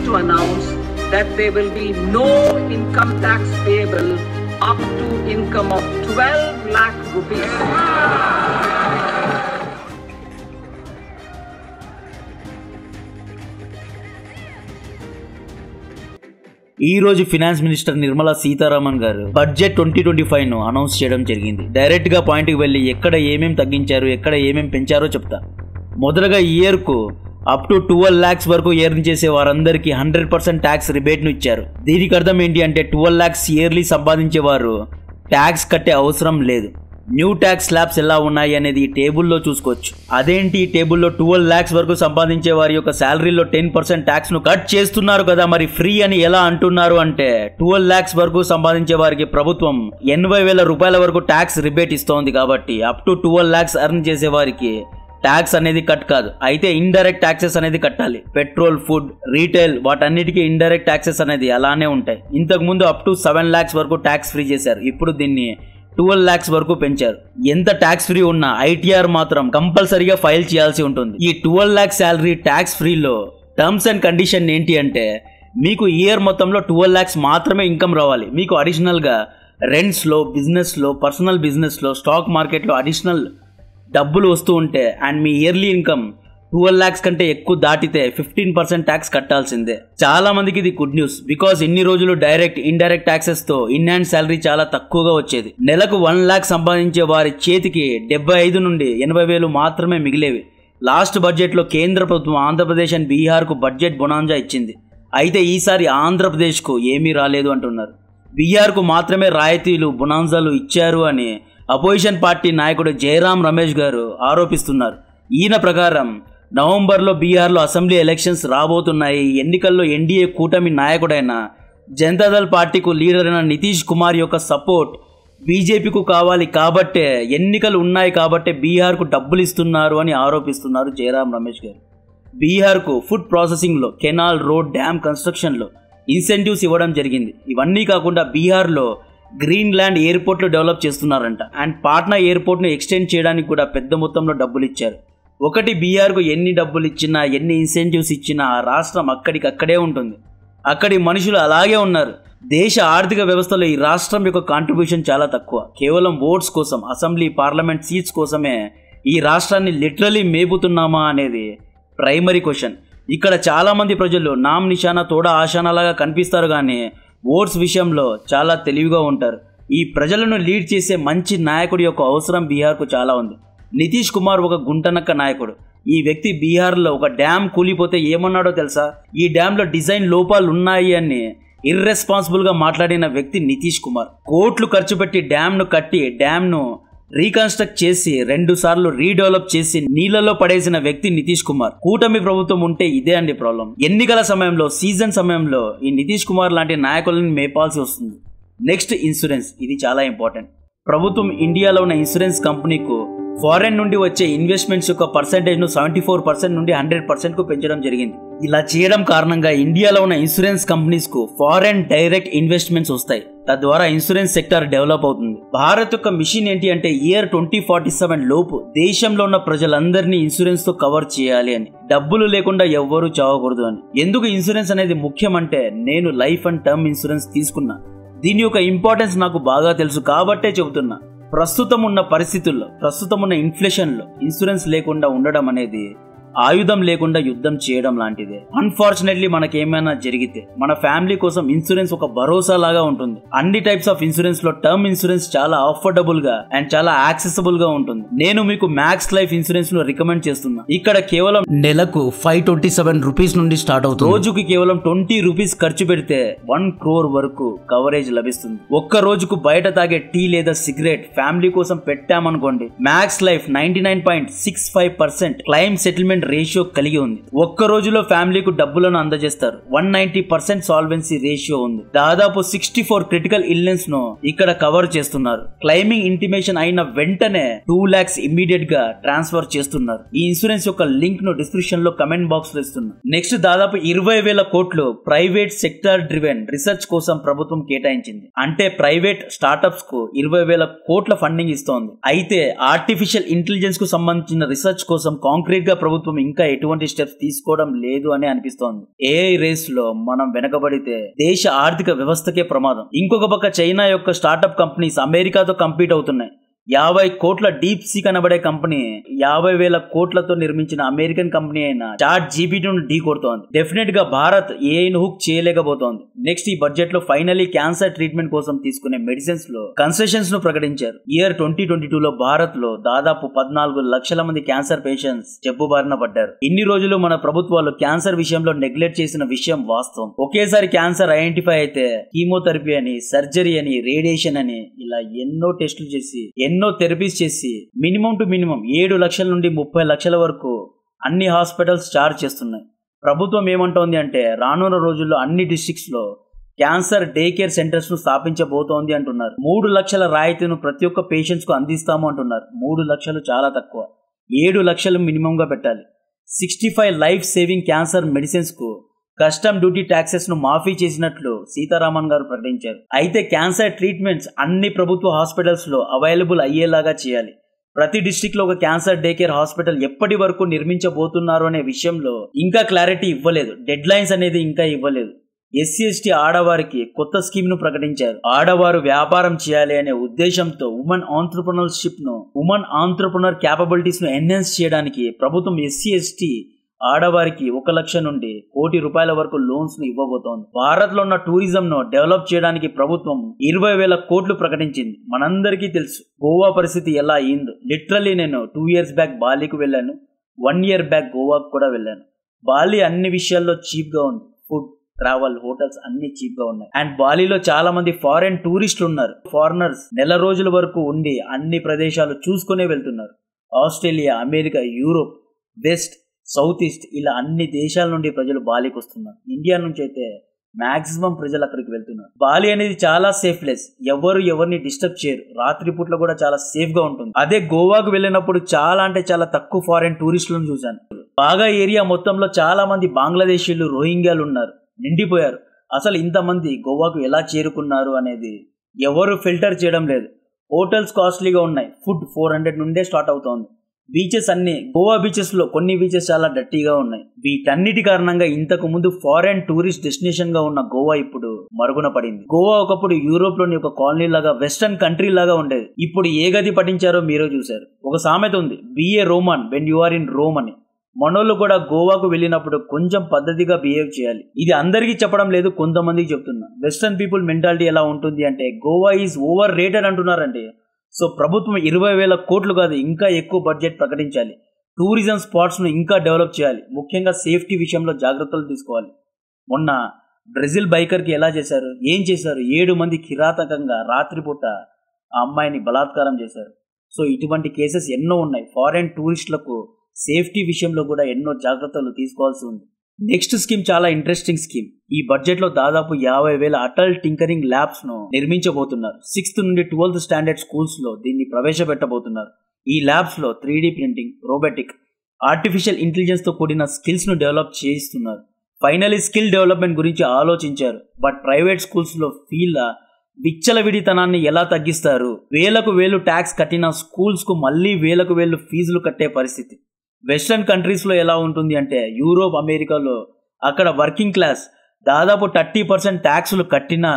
to announce that there will be no income tax payable up to income of 12 lakh rupees. ఈ రోజు finance minister Nirmala Sitharaman గారు budget 2025 ను announce చేయడం జరిగింది. Direct గా పాయింట్ కి వెళ్లి ఎక్కడ ఏమేం తగ్గించారు, ఎక్కడ ఏమేం పెంచారో చెప్తా. మొదటగా ఈ ఇయర్ కు అప్ టు 12 lakhs వరకు ఎర్న్ చేసే వారందరికీ 100% ట్యాక్స్ రిబేట్ ను ఇచ్చారు. దీనికి అర్థం ఏంటి అంటే 12 lakhs ఇయర్లీ సంపాదించే వారు ట్యాక్స్ కట్టే అవసరం లేదు. న్యూ ట్యాక్స్ స్లాబ్స్ ఎలా ఉన్నాయి అనేది ఈ టేబుల్లో చూసుకోవచ్చు. అదేంటి ఈ టేబుల్లో 12 lakhs వరకు సంపాదించే వారి యొక్క శాలరీలో 10% ట్యాక్స్ ను కట్ చేస్తున్నారు కదా, మరి ఫ్రీ అని ఎలా అంటున్నారు అంటే 12 lakhs వరకు సంపాదించే వారికి ప్రభుత్వం 80,000 రూపాయల వరకు ట్యాక్స్ రిబేట్ ఇస్తోంది. కాబట్టి అప్ టు 12 lakhs ఎర్న్ చేసే వారికి ట్యాక్స్ అనేది కట్ కాదు, అయితే ఇండైరెక్ట్ ట్యాక్సెస్ అనేది కట్టాలి. పెట్రోల్, ఫుడ్, రీటైల్ వాటన్నిటికీ ఇండైరెక్ట్ ట్యాక్సెస్ అనేది అలానే ఉంటాయి. ఇంతకు ముందు అప్ టు 7 lakhs వరకు ట్యాక్స్ ఫ్రీ చేశారు, ఇప్పుడు దీన్ని 12 lakhs వరకు పెంచారు. ఎంత ట్యాక్స్ ఫ్రీ ఉన్నా ఐటీఆర్ మాత్రం కంపల్సరీగా ఫైల్ చేయాల్సి ఉంటుంది. ఈ 12 lakhs శాలరీ ట్యాక్స్ ఫ్రీలో టర్మ్స్ అండ్ కండిషన్ ఏంటి అంటే మీకు ఇయర్ మొత్తంలో 12 lakhs మాత్రమే ఇన్కమ్ రావాలి. మీకు అడిషనల్గా రెంట్స్లో, బిజినెస్లో, పర్సనల్ బిజినెస్లో, స్టాక్ మార్కెట్లో అడిషనల్ డబ్బులు వస్తూ ఉంటే and me yearly income 12 lakhs కంటే ఎక్కువ దాటితే 15% ట్యాక్స్ కట్టాల్సిందే. చాలా మందికి ఇది గుడ్ న్యూస్, బికాస్ ఇన్ని రోజులు డైరెక్ట్, ఇండైరెక్ట్ ట్యాక్సెస్ తో ఇన్ హ్యాండ్ శాలరీ చాలా తక్కువగా వచ్చేది. నెలకు 1 lakh సంపాదించే వారి చేతికి 75 నుండి 80,000 మాత్రమే మిగిలేవి. లాస్ట్ బడ్జెట్ లో కేంద్ర ప్రభుత్వం ఆంధ్రప్రదేశ్ అండ్ బీహార్ కు బడ్జెట్ బొనాంజా ఇచ్చింది. అయితే ఈసారి ఆంధ్రప్రదేశ్ కు ఏమీ రాలేదు అంటున్నారు. బీహార్ కు మాత్రమే రాయితీలు, బొనాంజాలు ఇచ్చారు అని అపోజిషన్ పార్టీ నాయకుడు జయరాం రమేష్ గారు ఆరోపిస్తున్నారు. ఈయన ప్రకారం నవంబర్లో బీహార్లో అసెంబ్లీ ఎలక్షన్స్ రాబోతున్నాయి. ఎన్నికల్లో ఎన్డీఏ కూటమి నాయకుడైన జనతాదళ్ పార్టీకు లీడర్ అయిన నితీష్ కుమార్ యొక్క సపోర్ట్ బీజేపీకు కావాలి కాబట్టే, ఎన్నికలు ఉన్నాయి కాబట్టే బీహార్కు డబ్బులు ఇస్తున్నారు అని ఆరోపిస్తున్నారు జయరాం రమేష్ గారు. బీహార్కు ఫుడ్ ప్రాసెసింగ్లో, కెనాల్, రోడ్, డ్యామ్ కన్స్ట్రక్షన్లో ఇన్సెంటివ్స్ ఇవ్వడం జరిగింది. ఇవన్నీ కాకుండా బీహార్లో గ్రీన్ ల్యాండ్ ఎయిర్పోర్ట్లు డెవలప్ చేస్తున్నారంట. అండ్ పాట్నా ఎయిర్పోర్ట్ను ఎక్స్టెండ్ చేయడానికి కూడా పెద్ద మొత్తంలో డబ్బులు ఇచ్చారు. ఒకటి బీహార్కు ఎన్ని డబ్బులు ఇచ్చినా, ఎన్ని ఇన్సెంటివ్స్ ఇచ్చినా ఆ రాష్ట్రం అక్కడికక్కడే ఉంటుంది. అక్కడి మనుషులు అలాగే ఉన్నారు. దేశ ఆర్థిక వ్యవస్థలో ఈ రాష్ట్రం యొక్క కాంట్రిబ్యూషన్ చాలా తక్కువ. కేవలం ఓట్స్ కోసం, అసెంబ్లీ, పార్లమెంట్ సీట్స్ కోసమే ఈ రాష్ట్రాన్ని లిటరలీ మేపుతున్నామా అనేది ప్రైమరీ క్వశ్చన్. ఇక్కడ చాలామంది ప్రజలు నామ్ నిషానా తోడా ఆశానాలాగా కనిపిస్తారు, కానీ ఓట్స్ విషయంలో చాలా తెలివిగా ఉంటారు. ఈ ప్రజలను లీడ్ చేసే మంచి నాయకుడి యొక్క అవసరం బీహార్కు చాలా ఉంది. నితీష్ కుమార్ ఒక గుంటనక్క నాయకుడు. ఈ వ్యక్తి బీహార్లో ఒక డ్యామ్ కూలిపోతే ఏమన్నాడో తెలుసా? ఈ డ్యామ్లో డిజైన్ లోపాలు ఉన్నాయి అని ఇర్రెస్పాన్సిబుల్గా మాట్లాడిన వ్యక్తి నితీష్ కుమార్. కోట్లు ఖర్చు పెట్టి డ్యామ్ను కట్టి, డ్యామ్ను రీకన్స్ట్రక్ట్ చేసి 2 సార్లు రీడెవలప్ చేసి నీళ్లలో పడేసిన వ్యక్తి నితీష్ కుమార్. కూటమి ప్రభుత్వం ఉంటే ఇదే అండి ప్రాబ్లం. ఎన్నికల సమయంలో, సీజన్ సమయంలో ఈ నితీష్ కుమార్ లాంటి నాయకులను మేపాల్సి వస్తుంది. నెక్స్ట్ ఇన్సూరెన్స్, ఇది చాలా ఇంపార్టెంట్. ప్రభుత్వం ఇండియాలో ఉన్న ఇన్సూరెన్స్ కంపెనీకు ఫారెన్ నుండి వచ్చే ఇన్వెస్ట్మెంట్స్ యొక్క పర్సెంటేజ్ను 74% నుండి 100% కు పెంచడం జరిగింది. ఇలా చేయడం కారణంగా ఇండియాలో ఉన్న ఇన్సూరెన్స్ కంపెనీస్ కు ఫారెన్ డైరెక్ట్ ఇన్వెస్ట్మెంట్స్ వస్తాయి. తద్వారా ఇన్సూరెన్స్ సెక్టర్ డెవలప్ అవుతుంది. భారత్ యొక్క మిషన్ ఏంటి అంటే ఇయర్ 2047 లోపు దేశంలో ఉన్న ప్రజలందరినీ ఇన్సూరెన్స్ తో కవర్ చేయాలి అని. డబ్బులు లేకుండా ఎవ్వరూ చావకూడదు అని. ఎందుకు ఇన్సూరెన్స్ అనేది ముఖ్యం అంటే నేను లైఫ్ అండ్ టర్మ్ ఇన్సూరెన్స్ తీసుకున్నా. దీని యొక్క ఇంపార్టెన్స్ నాకు బాగా తెలుసు కాబట్టే చెబుతున్నా. ప్రస్తుతం ఉన్న పరిస్థితుల్లో, ప్రస్తుతం ఉన్న ఇన్ఫ్లేషన్లో ఇన్సూరెన్స్ లేకుండా ఉండడం అనేది ఆయుధం లేకుండా యుద్ధం చేయడం లాంటిదే. అన్ఫార్చునేట్లీ మనకేమైనా జరిగితే మన ఫ్యామిలీ కోసం ఇన్సూరెన్స్ ఒక భరోసా లాగా ఉంటుంది. అన్ని టైప్స్ ఆఫ్ ఇన్సూరెన్స్ లో టర్మ్ ఇన్సూరెన్స్ చాలా అఫోర్డబుల్ గా అండ్ చాలా యాక్సెసిబుల్ గా ఉంటుంది. నేను మీకు మ్యాక్స్ లైఫ్ ఇన్సూరెన్స్ లో రికమెండ్ చేస్తున్నా. ఇక్కడ కేవలం నెలకు 527 రూపీస్ నుండి స్టార్ట్ అవుతుంది. రోజుకి కేవలం 20 రూపీస్ ఖర్చు పెడితే 1 crore వరకు కవరేజ్ లభిస్తుంది. ఒక్క రోజుకు బయట తాగే టీ లేదా సిగరెట్ ఫ్యామిలీ కోసం పెట్టామనుకోండి, max life 99.65% claim settlement ratio కలిగి ఉంది. ఒక్క రోజులో ఫ్యామిలీకు డబ్బులను అందజేస్తారు. 190% సాల్వెన్సీ రేషియో ఉంది. దాదాపు 64 క్రిటికల్ ఇల్నెస్ ను ఇక్కడ కవర్ చేస్తున్నారు. క్లైమింగ్ ఇంటిమేషన్ అయిన వెంటనే 2 lakhs ఇమ్మీడియట్ గా ట్రాన్స్ఫర్ చేస్తున్నారు. ఈ ఇన్సూరెన్స్ యొక్క లింక్ ను డిస్క్రిప్షన్ లో కమెంట్ బాక్స్ లో ఇస్తున్నా. నెక్స్ట్ దాదాపు 20,000 కోట్లు ప్రైవేట్ సెక్టర్ డ్రివెన్ రీసెర్చ్ కోసం ప్రభుత్వం కేటాయించింది. అంటే ప్రైవేట్ స్టార్టప్స్ కు 20,000 కోట్ల ఫండింగ్ ఇస్తోంది. అయితే ఆర్టిఫిషియల్ ఇంటెలిజెన్స్ కు సంబంధించిన రీసెర్చ్ కోసం కాంక్రీట్ గా ప్రభుత్వం ప్రభుత్వం ఇంకా ఎటువంటి స్టెప్స్ తీసుకోవడం లేదు అని అనిపిస్తోంది. ఏఐ రేస్ లో మనం వెనకబడితే దేశ ఆర్థిక వ్యవస్థకే ప్రమాదం. ఇంకొక పక్క చైనా యొక్క స్టార్టప్ కంపెనీస్ అమెరికాతో కంపీట్ అవుతున్నాయి. 50 కోట్ల డీప్ సీక్ అనబడే కంపెనీ 50,000 కోట్లతో నిర్మించిన అమెరికన్ కంపెనీ అయిన చాట్ జీపీటీని ఢీ కొడుతోంది. డెఫినెట్ గా భారత్ ఏఐను హుక్ చేయలేకపోతోంది. నెక్స్ట్ ఈ బడ్జెట్ లో ఫైనలీ క్యాన్సర్ ట్రీట్మెంట్ కోసం తీసుకునే మెడిసిన్స్ లో కన్సెషన్స్ ను ప్రకటించారు. ఇయర్ 2022లో భారత్ లో దాదాపు 14 లక్షల మంది క్యాన్సర్ పేషెంట్స్ జబ్బు బారిన పడ్డారు. ఇన్ని రోజులు మన ప్రభుత్వాలు క్యాన్సర్ విషయంలో నెగ్లెక్ట్ చేసిన విషయం వాస్తవం. ఒకేసారి క్యాన్సర్ ఐడెంటిఫై అయితే కీమోథెరపీ అని, సర్జరీ అని, రేడియేషన్ అని ఇలా ఎన్నో టెస్టులు చేసి ఎన్నో థెరపీస్ చేసి మినిమం టు మినిమం 7 లక్షల నుండి 30 లక్షల వరకు అన్ని హాస్పిటల్స్ చార్జ్ చేస్తున్నాయి. ప్రభుత్వం ఏమంటోంది అంటే రానున్న రోజుల్లో అన్ని డిస్ట్రిక్ట్స్ లో క్యాన్సర్ డే కేర్ సెంటర్స్ ను స్థాపించబోతోంది అంటున్నారు. 3 లక్షల రాయితీను ప్రతి ఒక్క పేషెంట్స్ కు అందిస్తాము అంటున్నారు. 3 లక్షలు చాలా తక్కువ, 7 లక్షలు మినిమం గా పెట్టాలి. 65 లైఫ్ సేవింగ్ క్యాన్సర్ మెడిసిన్స్ కు కస్టమ్ డ్యూటీ ట్యాక్సెస్ ను మాఫీ చేసినట్లు సీతారామన్ గారు ప్రకటించారు. అయితే క్యాన్సర్ ట్రీట్మెంట్స్ అన్ని ప్రభుత్వ హాస్పిటల్స్ లో అవైలబుల్ అయ్యేలాగా చేయాలి. ప్రతి డిస్ట్రిక్ట్ లో ఒక క్యాన్సర్ డే కేర్ హాస్పిటల్ ఎప్పటి వరకు నిర్మించబోతున్నారు అనే విషయంలో ఇంకా క్లారిటీ ఇవ్వలేదు. డెడ్ లైన్స్ అనేది ఇంకా ఇవ్వలేదు. SC/ST ఆడవారికి కొత్త స్కీమ్ ను ప్రకటించారు. ఆడవారు వ్యాపారం చేయాలి అనే ఉద్దేశంతో ఉమెన్ ఆంట్రప్రనర్ క్యాపబిలిటీస్ ను ఎన్హాన్స్ చేయడానికి ప్రభుత్వం SC/ST ఆడవారికి 1 లక్ష నుండి ₹1 కోటి వరకు లోన్స్ ను ఇవ్వబోతోంది. భారత్ లో ఉన్న టూరిజం ను డెవలప్ చేయడానికి ప్రభుత్వం 20,000 కోట్లు ప్రకటించింది. మనందరికీ తెలుసు గోవా పరిస్థితి ఎలా అయిందో. లిటరల్లీ నేను 2 years బ్యాక్ బాలీకి వెళ్ళాను, 1 year బ్యాక్ గోవాకు కూడా వెళ్ళాను. బాలి అన్ని విషయాల్లో చీప్ గా ఉంది. ఫుడ్, ట్రావెల్, హోటల్స్ అన్ని చీప్ గా ఉన్నాయి. అండ్ బాలీలో చాలా మంది ఫారెన్ టూరిస్టులు ఉన్నారు. ఫారినర్స్ నెల రోజుల వరకు ఉండి అన్ని ప్రదేశాలు చూసుకునే వెళ్తున్నారు. Australia, America, Europe, west, south east ఇలా అన్ని దేశాల నుండి ప్రజలు బాలీకి వస్తున్నారు. ఇండియా నుంచి అయితే మాక్సిమం ప్రజలు అక్కడికి వెళ్తున్నారు. బాలి అనేది చాలా సేఫ్ ప్లేస్. ఎవరిని డిస్టర్బ్ చేయరు. రాత్రిపూట్ల కూడా చాలా సేఫ్ గా ఉంటుంది. అదే గోవాకు వెళ్ళినప్పుడు చాలా అంటే చాలా తక్కువ ఫారెన్ టూరిస్టులను చూశాను. బాగా ఏరియా మొత్తంలో చాలా మంది బంగ్లాదేశీలు, రోహింగ్యాలు ఉన్నారు, నిండిపోయారు. అసలు ఇంతమంది గోవాకు ఎలా చేరుకున్నారు అనేది ఎవరు ఫిల్టర్ చేయడం లేదు. హోటల్స్ కాస్ట్లీగా ఉన్నాయి. ఫుడ్ 400 నుండే స్టార్ట్ అవుతోంది. బీచెస్ అన్ని గోవా బీచెస్ లో కొన్ని బీచెస్ చాలా డర్టీగా ఉన్నాయి. వీటన్నిటి కారణంగా ఇంతకు ముందు ఫారెన్ టూరిస్ట్ డెస్టినేషన్ గా ఉన్న గోవా ఇప్పుడు మరుగున పడింది. గోవా ఒకప్పుడు యూరోప్ లోని ఒక కాలనీ లాగా, వెస్టర్న్ కంట్రీ లాగా ఉండేది. ఇప్పుడు ఏ గది పట్టించారో మీరే చూశారు. ఒక సామెత ఉంది, be a Roman when you are in Rome అని. మనోళ్ళు కూడా గోవాకు వెళ్ళినప్పుడు కొంచెం పద్ధతిగా బిహేవ్ చేయాలి. ఇది అందరికీ చెప్పడం లేదు, కొంతమందికి చెప్తున్నా. వెస్టర్న్ పీపుల్ మెంటాలిటీ ఎలా ఉంటుంది అంటే గోవా ఈజ్ ఓవర్ రేటెడ్ అంటున్నారండి. సో ప్రభుత్వం 20,000 కోట్లు కాదు ఇంకా ఎక్కువ బడ్జెట్ ప్రకటించాలి. టూరిజం స్పాట్స్ ను ఇంకా డెవలప్ చేయాలి. ముఖ్యంగా సేఫ్టీ విషయంలో జాగ్రత్తలు తీసుకోవాలి. మొన్న బ్రెజిల్ బైకర్ కి ఎలా చేశారు, ఏం చేశారు? 7 మంది కిరాతకంగా రాత్రిపూట ఆ అమ్మాయిని బలాత్కారం చేశారు. సో ఇటువంటి కేసెస్ ఎన్నో ఉన్నాయి. ఫారెన్ టూరిస్టులకు సేఫ్టీ విషయంలో కూడా ఎన్నో జాగ్రత్తలు తీసుకోవాల్సి ఉంది. నెక్స్ట్ స్కీమ్ చాలా ఇంట్రెస్టింగ్ స్కీమ్. ఈ బడ్జెట్ లో దాదాపు 50,000 అటల్ టింకరింగ్ ల్యాబ్స్ ను నిర్మించబోతున్నారు. 6th నుండి 12th స్టాండర్డ్ స్కూల్స్ లో దీన్ని ప్రవేశపెట్టబోతున్నారు. ఈ ల్యాబ్స్ లో 3D printing, robotic, artificial intelligence తో కూడిన స్కిల్స్ ను డెవలప్ చేయిస్తున్నారు. ఫైనలీ స్కిల్ డెవలప్మెంట్ గురించి ఆలోచించారు. బట్ ప్రైవేట్ స్కూల్స్ లో ఫీల్ విచ్చలవిడితనాన్ని ఎలా తగ్గిస్తారు? వేలకు వేలు ట్యాక్స్ కట్టిన స్కూల్స్ కు మళ్ళీ వేలకు వేలు ఫీజులు కట్టే పరిస్థితి. వెస్టర్న్ కంట్రీస్ లో ఎలా ఉంటుంది అంటే యూరోప్, అమెరికాలో అక్కడ వర్కింగ్ క్లాస్ దాదాపు 30% ట్యాక్సులు కట్టినా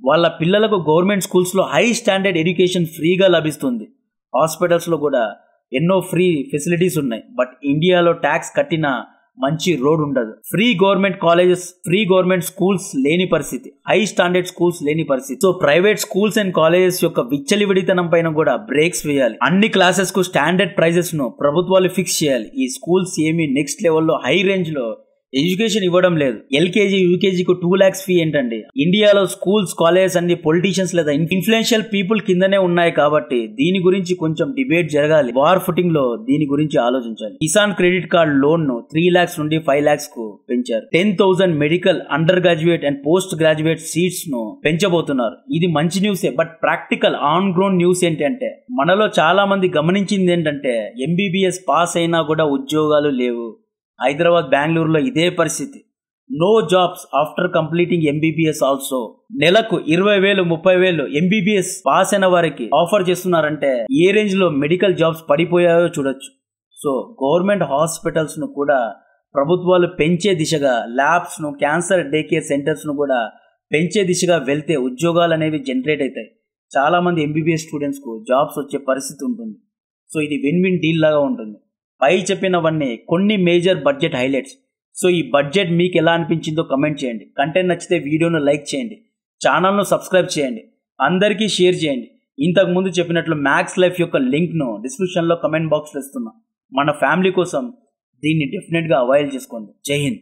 వాళ్ళ పిల్లలకు గవర్నమెంట్ స్కూల్స్ లో హై స్టాండర్డ్ ఎడ్యుకేషన్ ఫ్రీగా లభిస్తుంది. హాస్పిటల్స్ లో కూడా ఎన్నో ఫ్రీ ఫెసిలిటీస్ ఉన్నాయి. బట్ ఇండియాలో ట్యాక్స్ కట్టినా మంచి రోడ్ ఉండదు. Free government colleges, free government schools లేని పరిస్థితి, హై స్టాండర్డ్ స్కూల్స్ లేని పరిస్థితి. So private schools and colleges యొక్క విచ్చలివిడితనం పైన కూడా బ్రేక్స్ వేయాలి. అన్ని క్లాసెస్ కు స్టాండర్డ్ ప్రైజెస్ ను ప్రభుత్వాలు ఫిక్స్ చేయాలి. ఈ స్కూల్స్ ఏమి నెక్స్ట్ లెవెల్లో హై రేంజ్ లో ఎడ్యుకేషన్ ఇవ్వడం లేదు. ఎల్కేజీ, యూకేజీకు 2 lakhs ఫీ ఏంటండి? ఇండియాలో స్కూల్స్, కాలేజెస్ అన్ని పొలిటీషియన్స్ లేదా ఇన్ఫ్లుయెన్షియల్ పీపుల్ కిందనే ఉన్నాయి కాబట్టి దీని గురించి కొంచెం డిబేట్ జరగాలి. వార్ ఫుటింగ్ లో దీని గురించి ఆలోచించాలి. కిసాన్ క్రెడిట్ కార్డ్ లోన్ ను 3 lakhs నుండి 5 lakhs కు పెంచారు. 10,000 medical, undergraduate and postgraduate seats ను పెంచబోతున్నారు. ఇది మంచి న్యూసే. But practical on ground news ఏంటంటే మనలో చాలా మంది గమనించింది ఏంటంటే MBBS పాస్ అయినా కూడా ఉద్యోగాలు లేవు. హైదరాబాద్, బెంగళూరులో ఇదే పరిస్థితి. No jobs after completing MBBS also. నెలకు 20,000, 30,000 MBBS పాస్ అయిన వారికి ఆఫర్ చేస్తున్నారంటే ఏ రేంజ్ లో మెడికల్ జాబ్స్ పడిపోయాయో చూడొచ్చు. సో గవర్నమెంట్ హాస్పిటల్స్ను కూడా ప్రభుత్వాలు పెంచే దిశగా, ల్యాబ్స్ను, క్యాన్సర్ డే కేర్ సెంటర్స్ను కూడా పెంచే దిశగా వెళ్తే ఉద్యోగాలు అనేవి జనరేట్ అవుతాయి. చాలామంది ఎంబీబీఎస్ స్టూడెంట్స్కు జాబ్స్ వచ్చే పరిస్థితి ఉంటుంది. సో ఇది విన్ విన్ డీల్ లాగా ఉంటుంది. పై చెప్పినవన్నీ కొన్ని మేజర్ బడ్జెట్ హైలైట్స్. సో ఈ బడ్జెట్ మీకు ఎలా అనిపించిందో కమెంట్ చేయండి. కంటెంట్ నచ్చితే వీడియోను లైక్ చేయండి, ఛానల్ను సబ్స్క్రైబ్ చేయండి, అందరికీ షేర్ చేయండి. ఇంతకుముందు చెప్పినట్లు మ్యాక్స్ లైఫ్ యొక్క లింక్ను డిస్క్రిప్షన్లో కమెంట్ బాక్స్లో ఇస్తున్నా. మన ఫ్యామిలీ కోసం దీన్ని డెఫినెట్గా అవైల్ చేసుకోండి. జై హింద్.